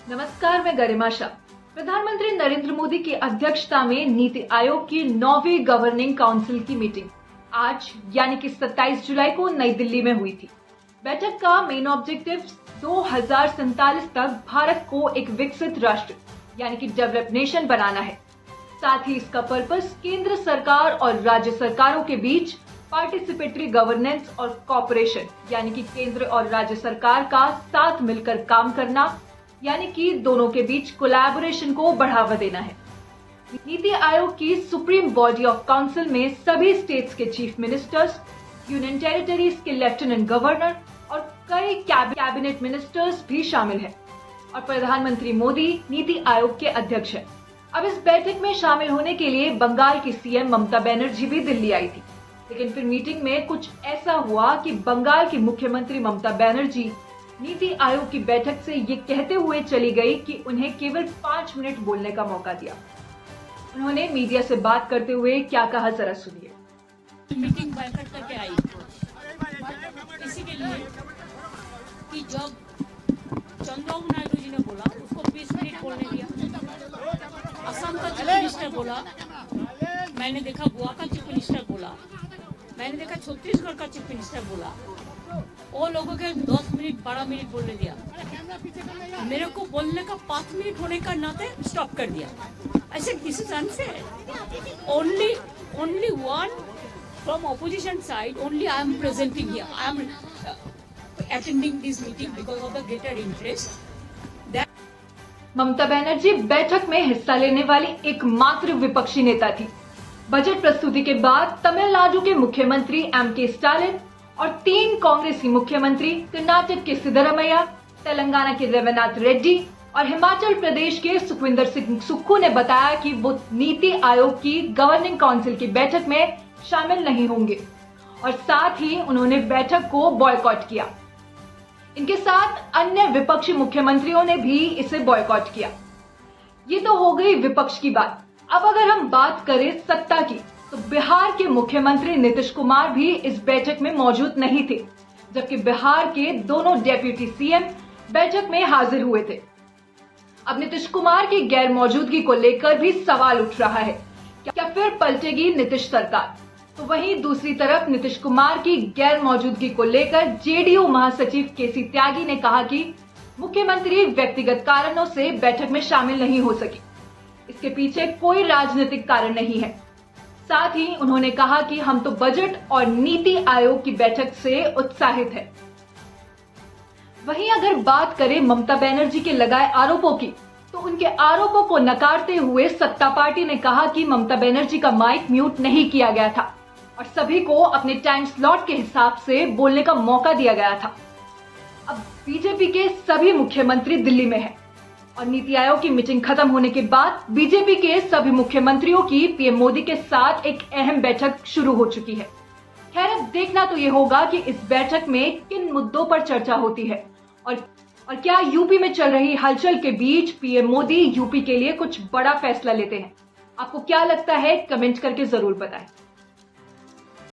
नमस्कार, मैं गरिमा शाह। प्रधानमंत्री नरेंद्र मोदी की अध्यक्षता में नीति आयोग की 9वीं गवर्निंग काउंसिल की मीटिंग आज यानी कि 27 जुलाई को नई दिल्ली में हुई थी। बैठक का मेन ऑब्जेक्टिव 2047 तक भारत को एक विकसित राष्ट्र यानी कि डेवलप्ड नेशन बनाना है। साथ ही इसका पर्पस केंद्र सरकार और राज्य सरकारों के बीच पार्टिसिपेटरी गवर्नेंस और कॉपरेशन यानी कि केंद्र और राज्य सरकार का साथ मिलकर काम करना यानी कि दोनों के बीच कोलैबोरेशन को बढ़ावा देना है। नीति आयोग की सुप्रीम बॉडी ऑफ काउंसिल में सभी स्टेट्स के चीफ मिनिस्टर्स, यूनियन टेरिटरीज के लेफ्टिनेंट गवर्नर और कई कैबिनेट मिनिस्टर्स भी शामिल हैं और प्रधानमंत्री मोदी नीति आयोग के अध्यक्ष हैं। अब इस बैठक में शामिल होने के लिए बंगाल की सीएम ममता बनर्जी भी दिल्ली आई थी, लेकिन फिर मीटिंग में कुछ ऐसा हुआ कि बंगाल की मुख्यमंत्री ममता बनर्जी नीति आयोग की बैठक से ये कहते हुए चली गई कि उन्हें केवल 5 मिनट बोलने का मौका दिया। उन्होंने मीडिया से बात करते हुए क्या कहा, जरा सुनिए। मीटिंग बैठक करके आई इसी के लिए कि जब चंद्रबाबू नायडू जी ने बोला उसको 20 मिनट बोलने दिया। असम का चीफ मिनिस्टर बोला, मैंने देखा गोवा का चीफ मिनिस्टर बोला, मैंने देखा छत्तीसगढ़ का चीफ मिनिस्टर बोला, वो लोगों के 10 मिनट 12 मिनट बोलने दिया। मेरे को बोलने का 5 मिनट होने का नाते स्टॉप कर दिया। ऐसे this is unfair. Only one from opposition side, only I am presenting here, I am attending this meeting because of the greater interest. Mamata Banerjee बैठक में हिस्सा लेने वाली एकमात्र विपक्षी नेता थी। बजट प्रस्तुति के बाद तमिलनाडु के मुख्यमंत्री एम.के. स्टालिन और 3 कांग्रेसी मुख्यमंत्री कर्नाटक के सिद्धरमैया, तेलंगाना के रेवन्नाथ रेड्डी और हिमाचल प्रदेश के सुखविंदर सिंह सुक्खू ने बताया कि वो नीति आयोग की गवर्निंग काउंसिल की बैठक में शामिल नहीं होंगे और साथ ही उन्होंने बैठक को बॉयकॉट किया। इनके साथ अन्य विपक्षी मुख्यमंत्रियों ने भी इसे बॉयकॉट किया। ये तो हो गई विपक्ष की बात। अब अगर हम बात करें सत्ता की, तो बिहार के मुख्यमंत्री नीतीश कुमार भी इस बैठक में मौजूद नहीं थे, जबकि बिहार के दोनों डेप्यूटी सीएम बैठक में हाजिर हुए थे। अब नीतीश कुमार की गैर मौजूदगी को लेकर भी सवाल उठ रहा है, क्या फिर पलटेगी नीतीश सरकार? तो वहीं दूसरी तरफ नीतीश कुमार की गैर मौजूदगी को लेकर जेडीयू महासचिव केसी त्यागी ने कहा कि मुख्यमंत्री व्यक्तिगत कारणों से बैठक में शामिल नहीं हो सकी। इसके पीछे कोई राजनीतिक कारण नहीं है। साथ ही उन्होंने कहा कि हम तो बजट और नीति आयोग की बैठक से उत्साहित है। वहीं अगर बात करें ममता बनर्जी के लगाए आरोपों की, तो उनके आरोपों को नकारते हुए सत्ता पार्टी ने कहा कि ममता बनर्जी का माइक म्यूट नहीं किया गया था और सभी को अपने टाइम स्लॉट के हिसाब से बोलने का मौका दिया गया था। अब बीजेपी के सभी मुख्यमंत्री दिल्ली में हैं और नीति आयोग की मीटिंग खत्म होने के बाद बीजेपी के सभी मुख्यमंत्रियों की पीएम मोदी के साथ एक अहम बैठक शुरू हो चुकी है। खैर, अब देखना तो ये होगा कि इस बैठक में किन मुद्दों पर चर्चा होती है और क्या यूपी में चल रही हलचल के बीच पीएम मोदी यूपी के लिए कुछ बड़ा फैसला लेते हैं। आपको क्या लगता है, कमेंट करके जरूर बताएं।